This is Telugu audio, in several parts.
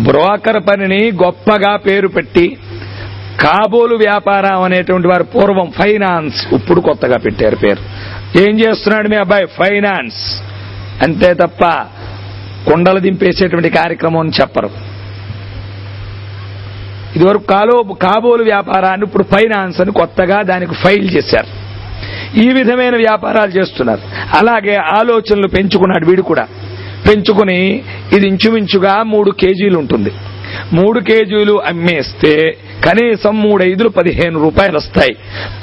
బ్రోకర్ పనిని గొప్పగా పేరు పెట్టి కాబోలు వ్యాపారం అనేటువంటి వారు పూర్వం ఫైనాన్స్, ఇప్పుడు కొత్తగా పెట్టారు పేరు. ఏం చేస్తున్నాడు మీ అబ్బాయి? ఫైనాన్స్ అంతే తప్ప కొండలు దింపేసేటువంటి కార్యక్రమం అని చెప్పరు. ఇదివరకు కాబోలు వ్యాపారాన్ని ఇప్పుడు ఫైనాన్స్ అని కొత్తగా దానికి ఫైల్ చేశారు. ఈ విధమైన వ్యాపారాలు చేస్తున్నారు. అలాగే ఆలోచనలు పెంచుకున్నాడు వీడు కూడా. పెంచుకుని ఇది ఇంచుమించుగా 3 కేజీలు ఉంటుంది. 3 కేజీలు అమ్మేస్తే కనీసం 3/5 15 రూపాయలు వస్తాయి.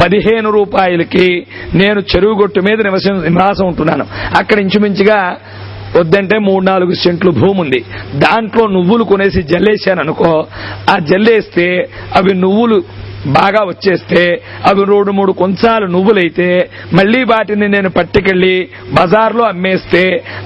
15 రూపాయలకి నేను చెరువుగొట్టు మీద నివాసం ఉంటున్నాను. అక్కడ ఇంచుమించుగా వద్దంటే 3-4 సెంట్లు భూమి ఉంది. దాంట్లో నువ్వులు కొనేసి జల్లేశాను అనుకో. ఆ జల్లేస్తే అవి నువ్వులు బాగా వచ్చేస్తే అవి 2-3 కొంచాలు నువ్వులైతే మళ్లీ వాటిని నేను పట్టుకెళ్లి బజార్లో అమ్మేస్తే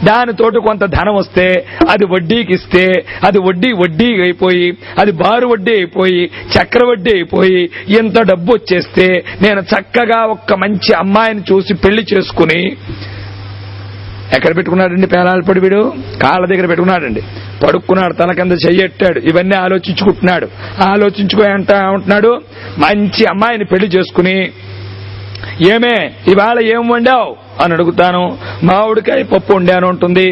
దానితోటి కొంత ధనం వస్తే అది వడ్డీకి ఇస్తే అది వడ్డీ అయిపోయి అది బారు వడ్డీ అయిపోయి చక్రవడ్డీ అయిపోయి ఇంత డబ్బు వచ్చేస్తే నేను చక్కగా ఒక్క మంచి అమ్మాయిని చూసి పెళ్లి చేసుకుని ఎక్కడ పెట్టుకున్నాడండి పేలాలపడి వీడు? కాళ్ళ దగ్గర పెట్టుకున్నాడండి. పడుక్కున్నాడు, తల కింద చెయ్యెట్టాడు. ఇవన్నీ ఆలోచించుకుంటున్నాడు. ఉంటున్నాడు మంచి అమ్మాయిని పెళ్లి చేసుకుని, ఏమే ఇవాళ ఏం వండావు అని అడుగుతాను. మామిడికాయ పప్పు వండాను ఉంటుంది.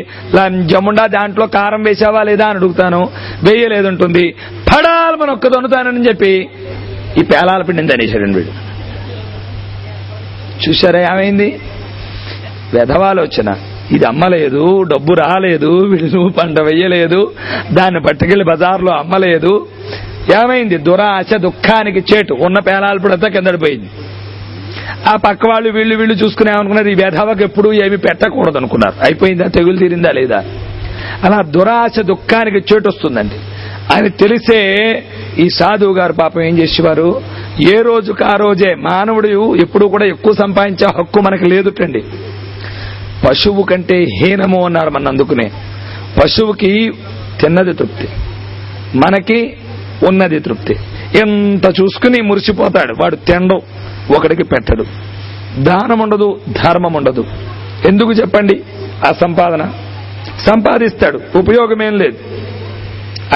జమ్ముండా దాంట్లో కారం వేసావా లేదా అని అడుగుతాను. వేయలేదంటుంది. పడాలి మన ఒక్క దొన్నుతానని చెప్పి ఈ పేలాల పిండిని అనేసాడండి వీడు. చూశారా ఏమైంది? వెధవాలోచన. ఇది అమ్మలేదు, డబ్బు రాలేదు, వీళ్ళు పంట వెయ్యలేదు, దాన్ని పట్టుకెళ్లి బజార్లో అమ్మలేదు. ఏమైంది? దురాశ దుఃఖానికి చేటు. ఉన్న పేలాలపడంతా కిందడిపోయింది. ఆ పక్క వాళ్ళు వీళ్ళు చూసుకుని ఏమనుకున్నారు? ఈ వెధవకు ఎప్పుడు ఏమి పెట్టకూడదు అనుకున్నారు. అయిపోయిందా? తెగులు తీరిందా లేదా? అలా దురాశ దుఃఖానికి చేటు వస్తుందండి. అని తెలిసే ఈ సాధువు గారు పాపం ఏం చేసేవారు? ఏ రోజుకు ఆ రోజే. మానవుడు ఎప్పుడు కూడా ఎక్కువ సంపాదించే హక్కు మనకు లేదుటండి. పశువు కంటే హీనము అన్నారు మన. అందుకునే పశువుకి తిన్నది తృప్తి, మనకి ఉన్నది తృప్తి. ఎంత చూసుకుని మురిసిపోతాడు వాడు. తినడం, ఒకడికి పెట్టడు. దానం ఉండదు, ధర్మం ఉండదు. ఎందుకు చెప్పండి? ఆ సంపాదిస్తాడు, ఉపయోగమేం లేదు.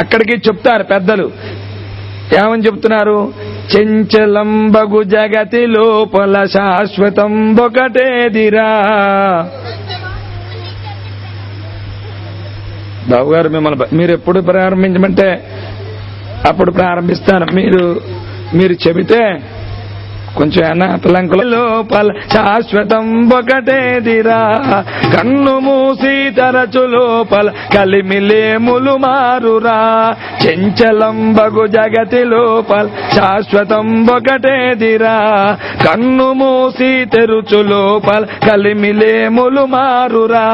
అక్కడికి చెప్తారు పెద్దలు. ఏమని చెప్తున్నారు? చెంచలంబగు జగతి లోపల శాశ్వతం ఒకటేదిరా. బాబు గారు మిమ్మల్ని మీరు ఎప్పుడు ప్రారంభించమంటే అప్పుడు ప్రారంభిస్తాను. మీరు చెబితే కొంచెం పిల్లంకుల లోపల శాశ్వతం ఒకటేదిరా. కన్ను మూసి తరచు లోపల కలిమిలేములు మారురా. చెంచలంబగు జగతి లోపల శాశ్వతం ఒకటేదిరా. కన్ను మూసి తెరుచు లోపల కలిమిలేములు మారురా.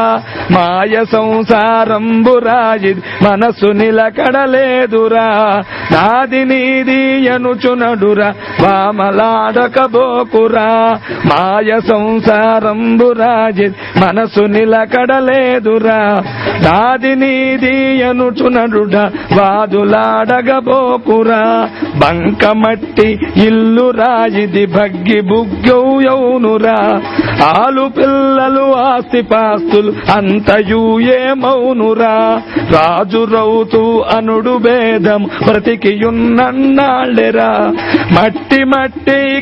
మాయ సంసారంబురా ఇది మనసు నిలకడలేదురా. నాది నీది అనుచునడురా వామలాడ బోకురా. మాయ సంసారంబురాజి మనసు నిలకడలేదురా. దాది నీది అనుచునడుడా వాదులాడగబోకురా. బంకమట్టి ఇల్లు రాయిది భగ్గి బుగ్గౌయౌనురా. ఆలు పిల్లలు ఆస్తిపాస్తులు అంతయు ఏమౌనురా. రాజు రౌతు అనుడు భేదం బ్రతికియున్నన్నాళ్ళెరా. మట్టి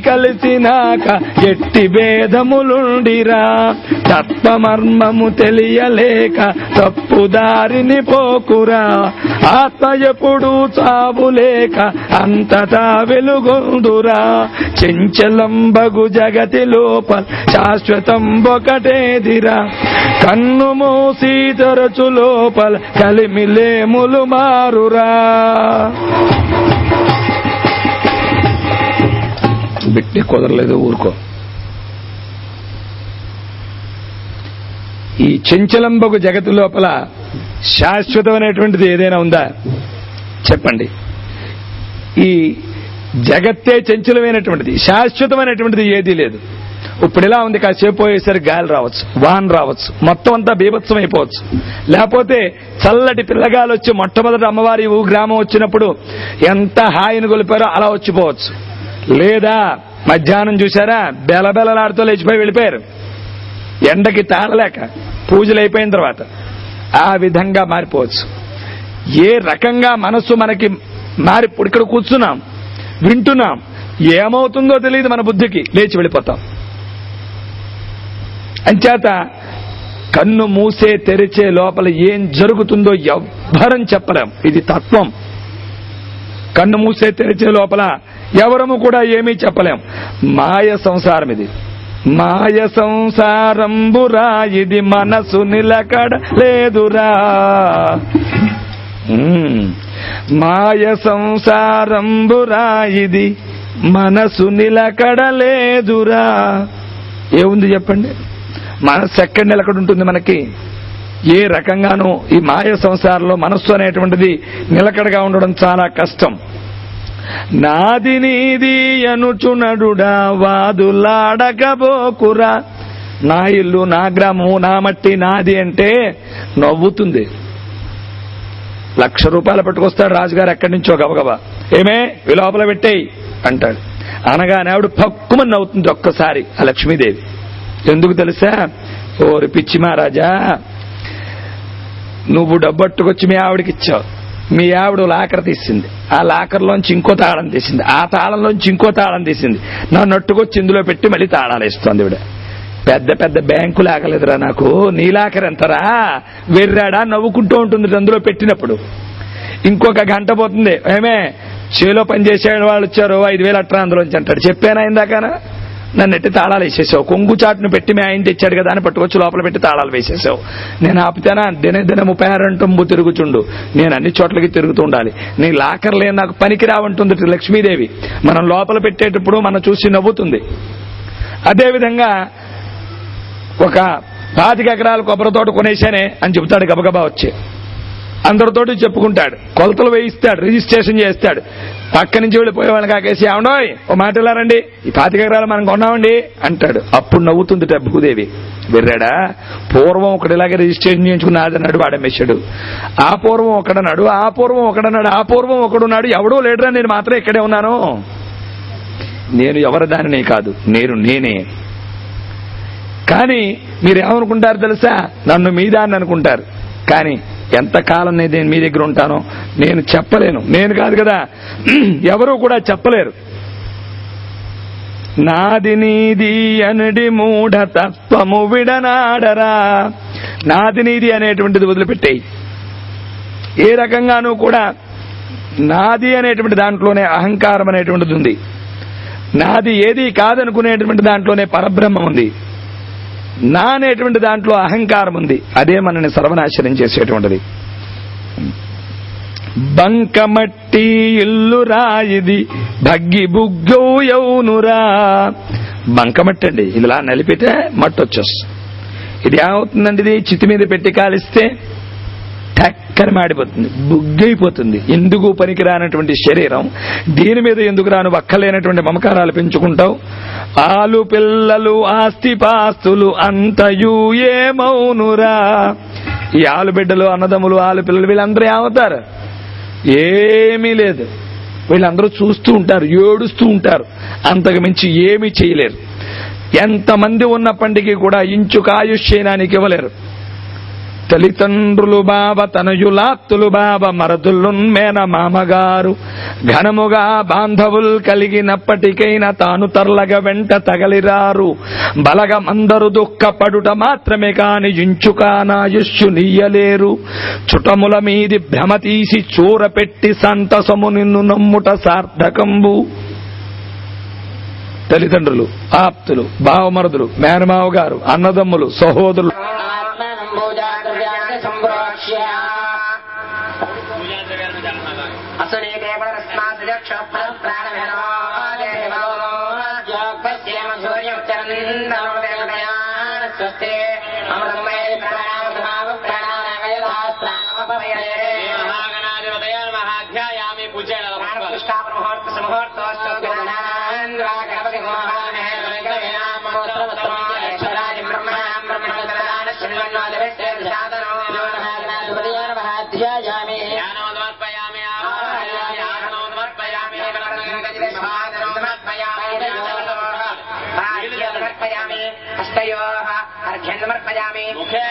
కలిసినాక ఎట్టి భేదములుండిరా. తత్వమర్మము తెలియలేక తప్పుదారిని పోకురా. ఆత్మ ఎప్పుడు చావులేక అంతటా వెలుగొందురా. చెంచలంబగు జగతి లోపల శాశ్వతం ఒకటేదిరా. కన్ను మూసి తరచు లోపల కలిమిలేములు మారురా. బిట్టి కుదరలేదు, ఊరుకో. ఈ చెంచలంబగు జగత్తు లోపల శాశ్వతమైనటువంటిది ఏదైనా ఉందా చెప్పండి? ఈ జగత్తే చంచలమైనటువంటిది, శాశ్వతమైనటువంటిది ఏదీ లేదు. ఇప్పుడు ఇలా ఉంది, కాసేపు పోయేసరికి గాలి రావచ్చు, వాన రావచ్చు, మొత్తం అంతా బీభత్సం అయిపోవచ్చు. లేకపోతే చల్లటి పిల్లగాలు వచ్చి మొట్టమొదటి అమ్మవారి గ్రామం వచ్చినప్పుడు ఎంత హాయిని గొలిపారో అలా వచ్చిపోవచ్చు. లేదా మధ్యాహ్నం చూసారా బెలబెలలాడుతూ లేచిపోయి వెళ్ళిపోయారు ఎండకి తాళలేక పూజలు అయిపోయిన తర్వాత. ఆ విధంగా మారిపోవచ్చు. ఏ రకంగా మనస్సు మనకి ఇప్పుడు ఇక్కడ కూర్చున్నాం, వింటున్నాం, ఏమవుతుందో తెలియదు మన బుద్ధికి, లేచి వెళ్ళిపోతాం. అంచేత కన్ను మూసే తెరిచే లోపల ఏం జరుగుతుందో ఎవ్వరం చెప్పలేం. ఇది తత్వం. కన్ను మూసే తెరిచే లోపల ఎవరము కూడా ఏమీ చెప్పలేం. మాయ సంసారం ఇది. మాయ సంసారంబురా ఇది మనసు నిలకడ లేదురా. మాయ సంసారంబురా ఇది మనసు నిలకడ లేదురా. ఏముంది చెప్పండి? మనస్సు ఎక్కడ నిలకడ ఉంటుంది మనకి? ఏ రకంగానూ ఈ మాయ సంసారంలో మనస్సు అనేటువంటిది నిలకడగా ఉండడం చాలా కష్టం. నాది నీది అనుచునడుడా వాదులాడకపోకురా. నా ఇల్లు, నా గ్రామం, నా మట్టి నాది అంటే నవ్వుతుంది. 1,00,000 రూపాయలు పట్టుకొస్తాడు రాజుగారు ఎక్కడి నుంచో గబగబా. ఏమే ఈ లోపల పెట్టేయి అంటాడు. అనగానే ఆవిడ పక్కుమని నవ్వుతుంది ఒక్కసారి ఆ లక్ష్మీదేవి. ఎందుకు తెలుసా? ఓరి పిచ్చి మహారాజా, నువ్వు డబ్బట్టుకొచ్చి మీ ఆవిడకి ఇచ్చావు. మీ ఆవిడ లాకర్ తీసింది, ఆ లాకర్లోంచి ఇంకో తాళం తీసింది, ఆ తాళంలోంచి ఇంకో తాళం తీసింది, నన్ను నట్టుకొచ్చి ఇందులో పెట్టి మళ్ళీ తాళాలు వేస్తోంది. ఇవిడ పెద్ద పెద్ద బ్యాంకు లాగలేదురా నాకు, నీ లాకర్ ఎంతరా వెర్రాడా నవ్వుకుంటూ ఉంటుంది అందులో పెట్టినప్పుడు. ఇంకొక గంట పోతుంది, ఏమే చేలో పనిచేసే వాళ్ళు వచ్చారు 5,000 అట్రా అందులోంచి అంటాడు. చెప్పానా ఇందాకనా? నన్ను ఎట్టి తాళాలు వేసేసావు. కొంగు చాటును పెట్టి మీ ఆయన తెచ్చాడు కదా అని పట్టుకొచ్చి లోపల పెట్టి తాళాలు వేసేసావు. నేను ఆపుతానా? దినే 36 తిరుగుచుండు. నేను అన్ని చోట్లకి తిరుగుతూ ఉండాలి. నీ లాకర్ లేని నాకు పనికి రావంటుంది లక్ష్మీదేవి. మనం లోపల పెట్టేటప్పుడు మనం చూసి నవ్వుతుంది. అదేవిధంగా ఒక 25 ఎకరాల కొబ్బరి తోట కొనేశానే అని చెబుతాడు గబగబా వచ్చి. అందరితోటి చెప్పుకుంటాడు, కొలతలు వేయిస్తాడు, రిజిస్ట్రేషన్ చేస్తాడు. పక్క నుంచి వెళ్ళిపోయే వాళ్ళని కాకేసి ఏమండోయ్ ఓ మాట వెళ్ళారండి, ఈ 25 ఎకరాలు మనం కొన్నామండి అంటాడు. అప్పుడు నవ్వుతుంది భూదేవి. వెర్రాడా, పూర్వం ఒకటిలాగే రిజిస్ట్రేషన్ చేయించుకున్నాడన్నాడు, వాడమ్మేశాడు. ఆ పూర్వం ఒకడన్నాడు, ఆ పూర్వం ఒకడన్నాడు, ఆ పూర్వం ఒకడున్నాడు. ఎవడో లేడురా, నేను మాత్రం ఇక్కడే ఉన్నాను. నేను ఎవరి దానినే కాదు, నేనే. కానీ మీరేమనుకుంటారు తెలుసా? నన్ను మీదాన్ని అనుకుంటారు. కానీ ఎంతకాలం నేను మీ దగ్గర ఉంటానో నేను చెప్పలేను. నేను కాదు కదా, ఎవరూ కూడా చెప్పలేరు. నాది నీది అనడి మూఢ తత్వము విడనాడరా. నాది నీది అనేటువంటిది వదిలిపెట్టేయి. ఏ రకంగానూ కూడా నాది అనేటువంటి దాంట్లోనే అహంకారం అనేటువంటిది ఉంది. నాది ఏది కాదనుకునేటువంటి దాంట్లోనే పరబ్రహ్మం ఉంది. నా అనేటువంటి దాంట్లో అహంకారం ఉంది. అదే మనని సర్వనాశనం చేసేటువంటిది. బంకమట్టి ఇల్లు రాయిది భగ్గి బుగ్గౌ యౌనురా. బంకమట్టి అండి, ఇలా నలిపితే మట్టి వచ్చేస్తుంది. ఇది ఏమవుతుందండి? ఇది చితి మీద పెట్టి కాలిస్తే టక్కని మాడిపోతుంది, బుగ్గైపోతుంది. ఎందుకు పనికిరానటువంటి శరీరం, దీని మీద ఎందుకు రాను వక్కలేనటువంటి మమకారాలు పెంచుకుంటావు. ఆలు పిల్లలు ఆస్తిపాస్తులు అంతయు ఏమౌనురా. ఈ ఆలు బిడ్డలు, అన్నదమ్ములు, ఆలు పిల్లలు వీళ్ళందరూ ఏమవుతారు? ఏమీ లేదు. వీళ్ళందరూ చూస్తూ ఉంటారు, ఏడుస్తూ ఉంటారు, అంతకు మించి ఏమీ చేయలేరు. ఎంతమంది ఉన్నప్పటికీ కూడా ఇంచుక ఆయుష్యానికి ఇవ్వలేరు. తల్లిదండ్రులు బాబ, తనయులాత్తులు బాబ, మరదులున్మేన మామగారు ఘనముగా బాంధవులు కలిగినప్పటికైనా తాను తర్లగ వెంట తగలిరారు. బలగమందరు దుఃఖపడుట మాత్రమే కాని ఇంచుకానాయుష్యు నీయలేరు. చుటముల మీది భ్రమ తీసి చూర పెట్టి సంతసము నిన్ను నమ్ముట సార్థకంబు. తల్లిదండ్రులు, ఆప్తులు, బావమరుదులు, మేనమావ గారు, అన్నదమ్ములు, సహోదరులు हस्तयोः अर्घ्यं समर्पयामि. मुखे